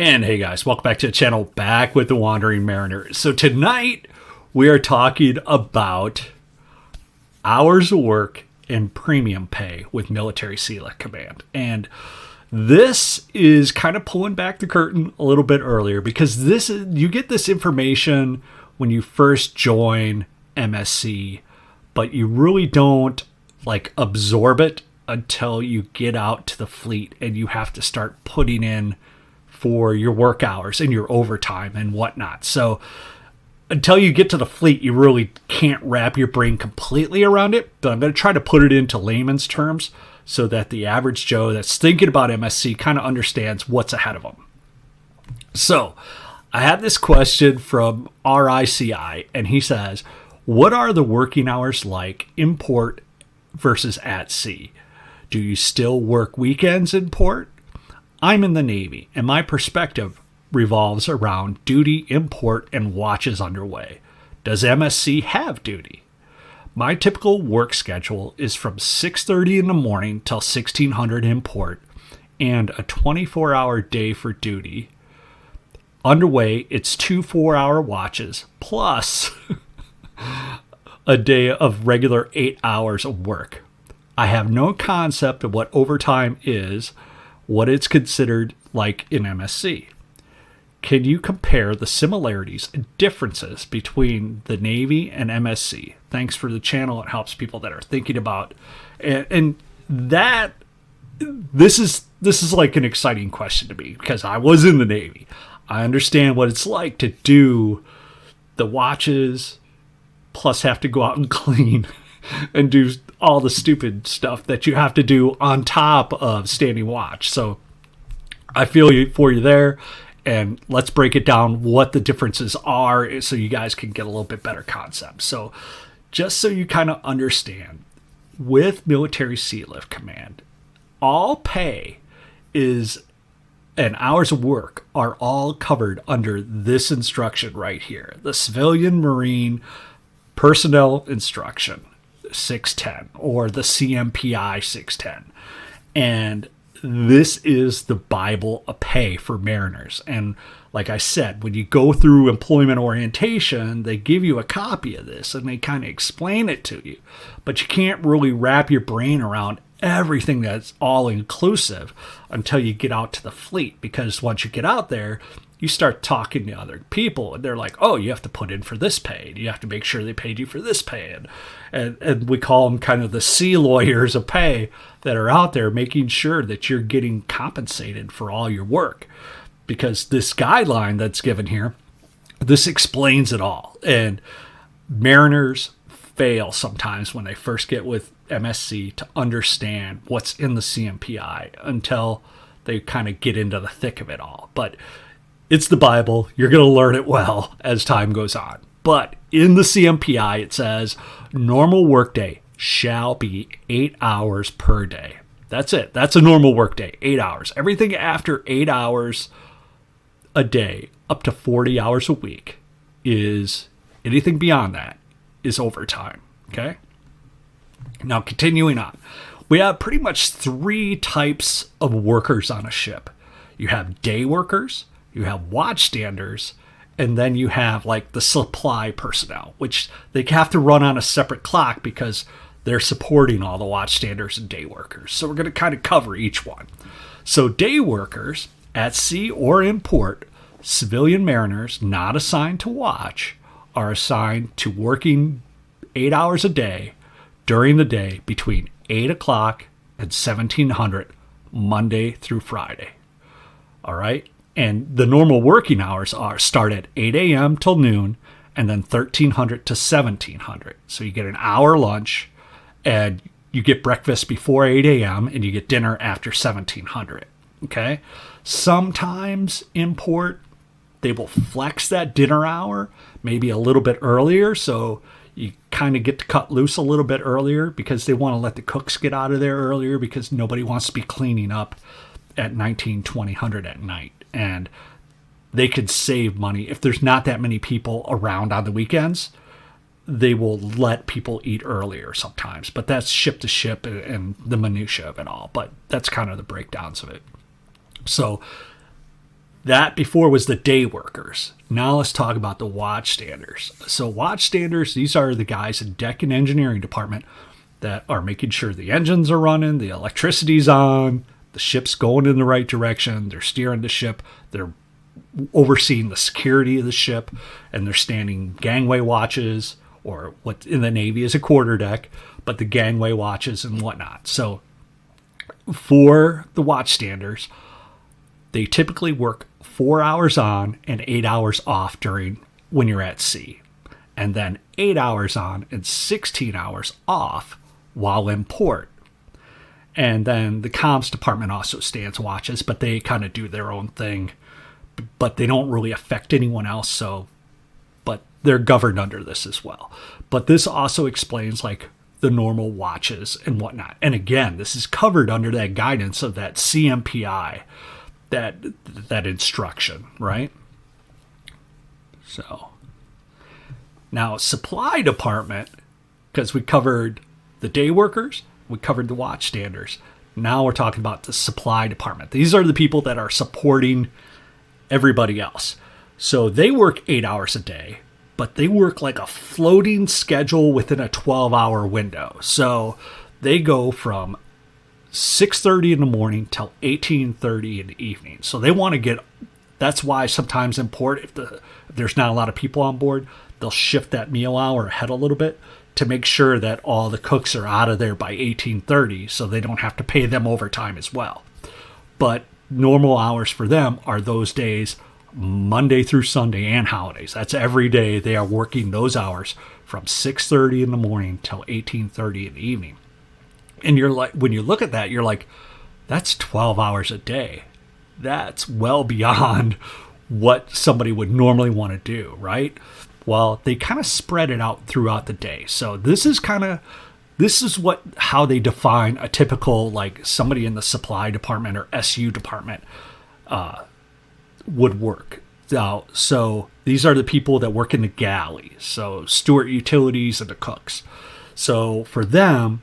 And hey guys, welcome back to the channel, back with the Wandering Mariner. So tonight we are talking about hours of work and premium pay with Military Sealift Command. And this is kind of pulling back the curtain a little bit earlier because you get this information when you first join MSC, but you really don't absorb it until you get out to the fleet and you have to start putting in for your work hours and your overtime and whatnot. So until you get to the fleet, you really can't wrap your brain completely around it. But I'm going to try to put it into layman's terms so that the average Joe that's thinking about MSC kind of understands what's ahead of them. So I had this question from RICI, and he says, what are the working hours like in port versus at sea? Do you still work weekends in port? I'm in the Navy, and my perspective revolves around duty in port and watches underway. Does MSC have duty? My typical work schedule is from 6:30 in the morning till 1600 in port, and a 24-hour day for duty. Underway, it's 2 4-hour watches, plus a day of regular 8 hours of work. I have no concept of what overtime is, what it's considered like in MSC. Can you compare the similarities and differences between the Navy and MSC? Thanks for the channel. It helps people that are thinking about and that this is like an exciting question to me because I was in the Navy. I understand what it's like to do the watches plus have to go out and clean and do all the stupid stuff that you have to do on top of standing watch. So I feel you for you there, and let's break it down what the differences are so you guys can get a little bit better concept. So just so you kind of understand, with Military Sealift Command, all pay is and hours of work are all covered under this instruction right here, the Civilian Marine Personnel Instruction 610 or the CMPI 610. And this is the Bible of pay for mariners. And like I said, when you go through employment orientation, they give you a copy of this and they kind of explain it to you. But you can't really wrap your brain around everything that's all inclusive until you get out to the fleet. Because once you get out there, you start talking to other people and they're like, oh, you have to put in for this pay. You have to make sure they paid you for this pay. And we call them kind of the sea lawyers of pay that are out there making sure that you're getting compensated for all your work. Because this guideline that's given here, this explains it all. And mariners fail sometimes when they first get with MSC to understand what's in the CMPI until they kind of get into the thick of it all. But it's the Bible. You're going to learn it well as time goes on. But in the CMPI, it says normal workday shall be 8 hours per day. That's it. That's a normal workday, 8 hours. Everything after 8 hours a day, up to 40 hours a week, is anything beyond that is overtime. Okay? Now, continuing on. We have pretty much 3 types of workers on a ship. You have day workers, you have watchstanders, and then you have the supply personnel, which they have to run on a separate clock because they're supporting all the watchstanders and day workers. So we're going to kind of cover each one. So day workers at sea or in port, civilian mariners not assigned to watch, are assigned to working 8 hours a day during the day between 8 o'clock and 1700 Monday through Friday. All right? And the normal working hours start at 8 a.m. till noon and then 1300 to 1700. So you get an hour lunch and you get breakfast before 8 a.m. and you get dinner after 1700. Okay? Sometimes in port, they will flex that dinner hour maybe a little bit earlier. So you kind of get to cut loose a little bit earlier because they want to let the cooks get out of there earlier because nobody wants to be cleaning up at 19, 2000 at night. And they could save money. If there's not that many people around on the weekends, they will let people eat earlier sometimes. But that's ship to ship and the minutia of it all. But that's kind of the breakdowns of it. So That before was the day workers. Now let's talk about the watchstanders. So watchstanders, these are the guys in deck and engineering department that are making sure the engines are running, the electricity's on, the ship's going in the right direction, they're steering the ship, they're overseeing the security of the ship, and they're standing gangway watches, or what in the Navy is a quarterdeck, but the gangway watches and whatnot. So for the watchstanders, they typically work 4 hours on and 8 hours off during when you're at sea, and then 8 hours on and 16 hours off while in port. And then the comms department also stands watches, but they kind of do their own thing, but they don't really affect anyone else. So, but they're governed under this as well. But this also explains like the normal watches and whatnot. And again, this is covered under that guidance of that CMPI, that instruction, right? So now supply department, because we covered the day workers, we covered the watchstanders. Now we're talking about the supply department. These are the people that are supporting everybody else. So they work 8 hours a day, but they work like a floating schedule within a 12-hour window. So they go from 6:30 in the morning till 18:30 in the evening. So they want to get, that's why sometimes in port, if there's not a lot of people on board, they'll shift that meal hour ahead a little bit to make sure that all the cooks are out of there by 18:30 so they don't have to pay them overtime as well. But normal hours for them are those days, Monday through Sunday and holidays. That's every day they are working those hours from 6:30 in the morning till 18:30 in the evening. And you're like, when you look at that, you're like, that's 12 hours a day. That's well beyond what somebody would normally want to do, right? Well, they kind of spread it out throughout the day. So this is how they define a typical, like somebody in the supply department or SU department would work. So these are the people that work in the galley. So steward utilities and the cooks. So for them,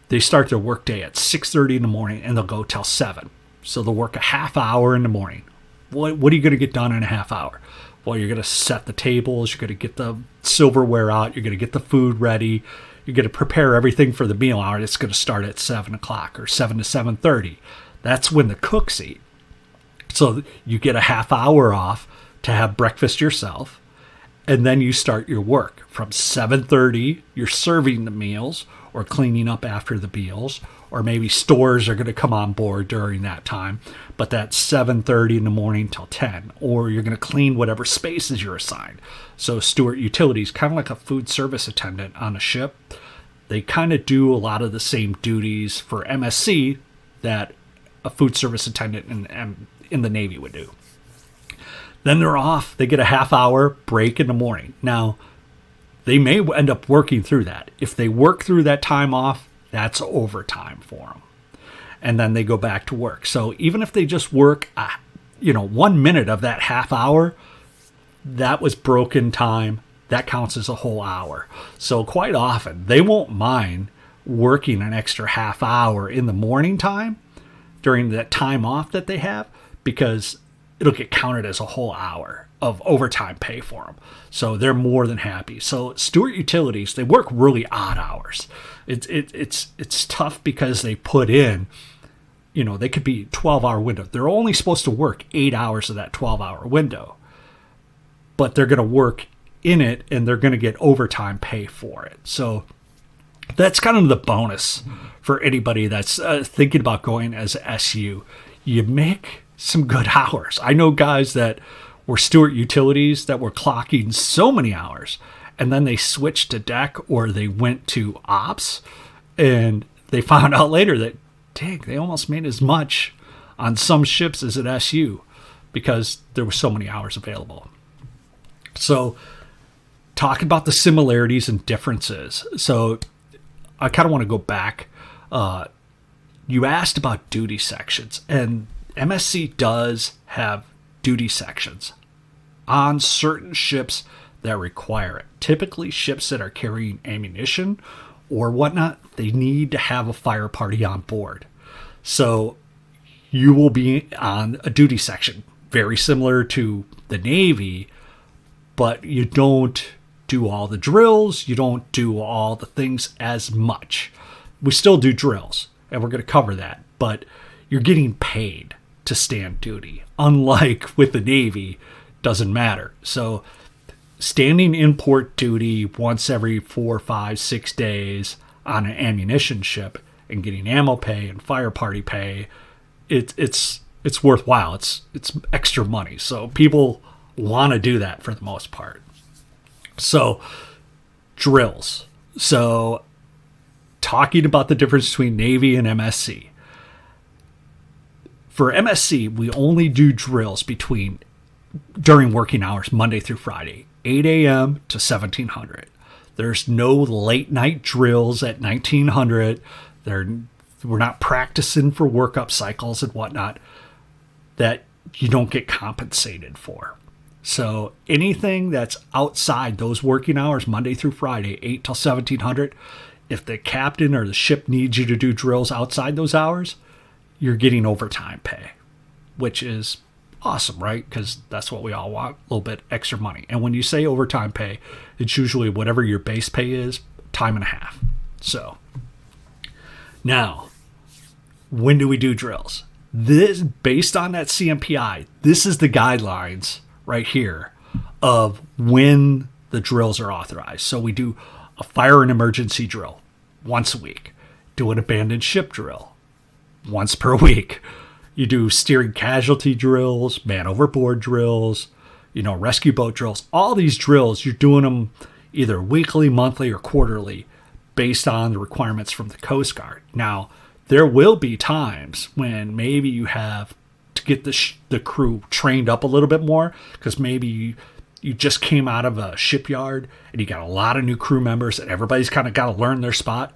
they start their workday at 6:30 in the morning and they'll go till 7. So they'll work a half hour in the morning. What are you going to get done in a half hour? Well, you're going to set the tables, you're going to get the silverware out, you're going to get the food ready, you're going to prepare everything for the meal hour. It's going to start at 7 o'clock or 7 to 7:30. That's when the cooks eat. So you get a half hour off to have breakfast yourself, and then you start your work. From 7:30, you're serving the meals or cleaning up after the meals, or maybe stores are going to come on board during that time, but that's 7:30 in the morning till 10, or you're going to clean whatever spaces you're assigned. So steward utilities, kind of like a food service attendant on a ship, they kind of do a lot of the same duties for MSC that a food service attendant in the Navy would do. Then they're off. They get a half hour break in the morning. Now, they may end up working through that. If they work through that time off, that's overtime for them. And then they go back to work. So even if they just work, 1 minute of that half hour, that was broken time. That counts as a whole hour. So quite often, they won't mind working an extra half hour in the morning time during that time off that they have, because it'll get counted as a whole hour of overtime pay for them. So they're more than happy. So steward utilities, they work really odd hours. It's tough because they put in, they could be 12-hour window. They're only supposed to work 8 hours of that 12-hour window, but they're going to work in it and they're going to get overtime pay for it. So that's kind of the bonus for anybody that's thinking about going as SU. You make some good hours. I know guys that were steward utilities that were clocking so many hours, and then they switched to deck or they went to ops, and they found out later that, dang, they almost made as much on some ships as at SU because there were so many hours available. So talk about the similarities and differences. So I kind of want to go back. You asked about duty sections, and MSC does have duty sections on certain ships that require it. Typically, ships that are carrying ammunition or whatnot, they need to have a fire party on board. So you will be on a duty section. very similar to the Navy, but you don't do all the drills. You don't do all the things as much. We still do drills, and we're going to cover that, but you're getting paid to stand duty. Unlike with the Navy, doesn't matter. So standing in port duty once every 4, 5, 6 days on an ammunition ship and getting ammo pay and fire party pay, it's worthwhile. It's extra money. So people want to do that for the most part. So drills. So talking about the difference between Navy and MSC. For MSC, we only do drills during working hours, Monday through Friday, 8 a.m. to 1700. There's no late night drills at 1900. We're not practicing for workup cycles and whatnot that you don't get compensated for. So anything that's outside those working hours, Monday through Friday, 8 till 1700, if the captain or the ship needs you to do drills outside those hours, you're getting overtime pay, which is awesome, right? Because that's what we all want, a little bit extra money. And when you say overtime pay, it's usually whatever your base pay is, time and a half. So now, when do we do drills? This, based on that CMPI, this is the guidelines right here of when the drills are authorized. So we do a fire and emergency drill once a week, do an abandoned ship drill once per week. You do steering casualty drills, man overboard drills, rescue boat drills. All these drills, you're doing them either weekly, monthly, or quarterly based on the requirements from the Coast Guard. Now, there will be times when maybe you have to get the crew trained up a little bit more, because maybe you just came out of a shipyard and you got a lot of new crew members and everybody's kind of got to learn their spot.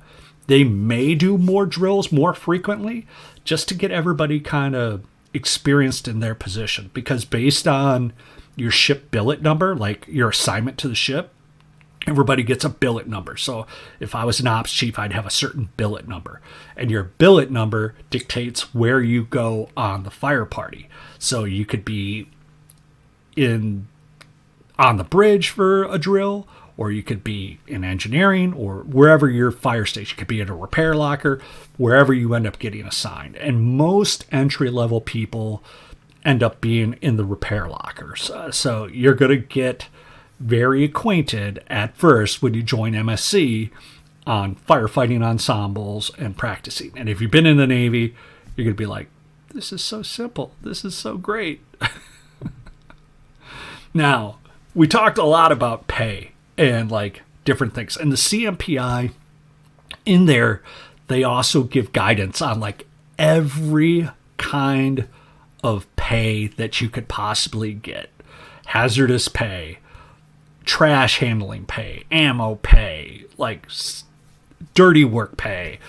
They may do more drills more frequently just to get everybody kind of experienced in their position, because based on your ship billet number, like your assignment to the ship, everybody gets a billet number. So if I was an ops chief, I'd have a certain billet number, and your billet number dictates where you go on the fire party. So you could be on the bridge for a drill, or you could be in engineering, or wherever your fire station could be, in a repair locker, wherever you end up getting assigned. And most entry-level people end up being in the repair lockers. So you're going to get very acquainted at first when you join MSC on firefighting ensembles and practicing. And if you've been in the Navy, you're going to be like, this is so simple. This is so great. Now, we talked a lot about pay and like different things. And the CMPI in there, they also give guidance on like every kind of pay that you could possibly get. Hazardous pay, trash handling pay, ammo pay, like dirty work pay.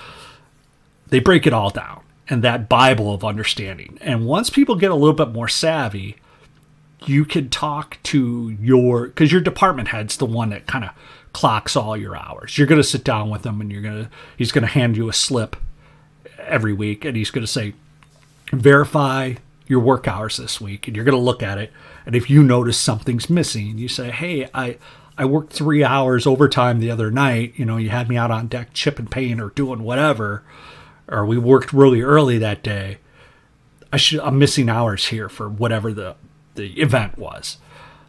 They break it all down in that Bible of understanding. And once people get a little bit more savvy, you can talk to because your department head's the one that kind of clocks all your hours. You're going to sit down with him and he's going to hand you a slip every week, and he's going to say, verify your work hours this week. And you're going to look at it. And if you notice something's missing, you say, hey, I worked 3 hours overtime the other night. You had me out on deck chipping paint or doing whatever, or we worked really early that day. I'm missing hours here for whatever the event was.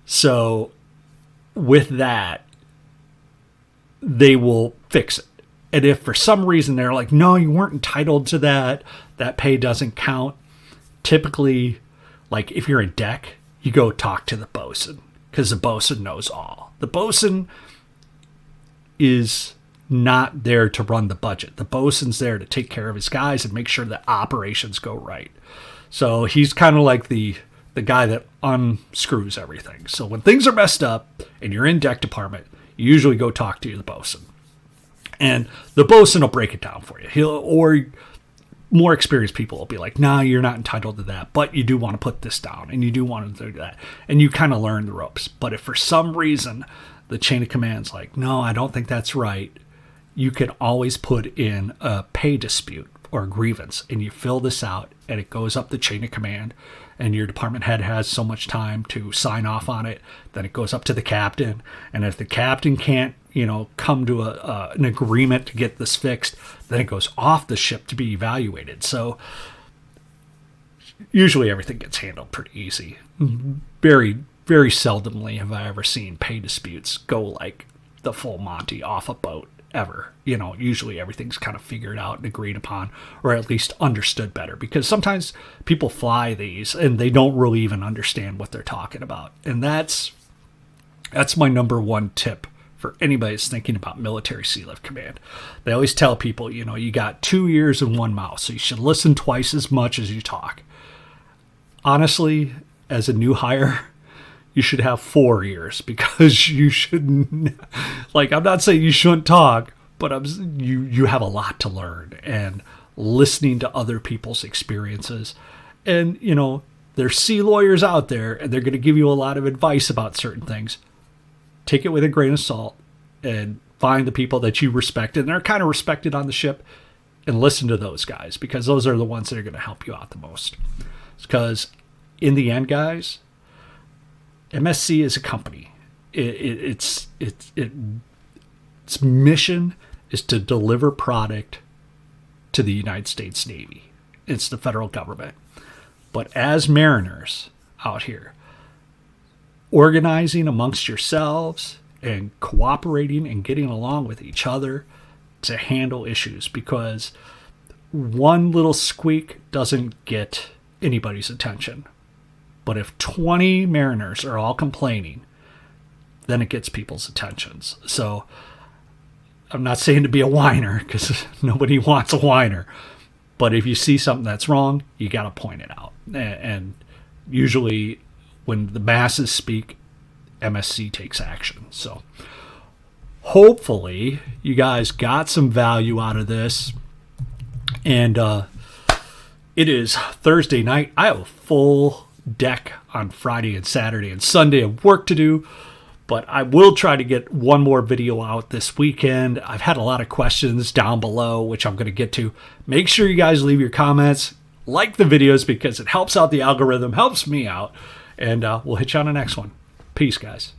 So with that, they will fix it. And if for some reason they're like, no, you weren't entitled to that pay doesn't count, typically, like if you're in deck, you go talk to the bosun, because the bosun knows all. The bosun is not there to run the budget. The bosun's there to take care of his guys and make sure that operations go right. So he's kind of like the guy that unscrews everything. So when things are messed up and you're in deck department, you usually go talk to the bosun. And the bosun will break it down for you. Or more experienced people will be like, nah, you're not entitled to that, but you do want to put this down and you do want to do that. And you kind of learn the ropes. But if for some reason the chain of command's like, no, I don't think that's right, you can always put in a pay dispute or a grievance, and you fill this out, and it goes up the chain of command, and your department head has so much time to sign off on it. Then it goes up to the captain, and if the captain can't, come to an agreement to get this fixed, then it goes off the ship to be evaluated. So usually everything gets handled pretty easy. Very, very seldomly have I ever seen pay disputes go like the full Monty off a boat ever. Usually everything's kind of figured out and agreed upon, or at least understood better, because sometimes people fly these and they don't really even understand what they're talking about. And that's my number one tip for anybody that's thinking about Military Sealift Command. They always tell people, you got 2 ears and 1 mouth, so you should listen twice as much as you talk. Honestly, as a new hire, you should have 4 ears, because you shouldn't, I'm not saying you shouldn't talk, but you have a lot to learn, and listening to other people's experiences. And, there's sea lawyers out there, and they're going to give you a lot of advice about certain things. Take it with a grain of salt, and find the people that you respect and they're kind of respected on the ship, and listen to those guys, because those are the ones that are going to help you out the most. Because in the end, guys, MSC is a company. Its mission is to deliver product to the United States Navy. It's the federal government. But as mariners out here, organizing amongst yourselves and cooperating and getting along with each other to handle issues, because one little squeak doesn't get anybody's attention. But if 20 mariners are all complaining, then it gets people's attentions. So I'm not saying to be a whiner, because nobody wants a whiner. But if you see something that's wrong, you got to point it out. And usually when the masses speak, MSC takes action. So hopefully you guys got some value out of this. And it is Thursday night. I have a full deck on Friday and Saturday and Sunday of work to do, but I will try to get one more video out this weekend. I've had a lot of questions down below, which I'm going to get to. Make sure you guys leave your comments, like the videos, because it helps out the algorithm, helps me out, and we'll hit you on the next one. Peace, guys.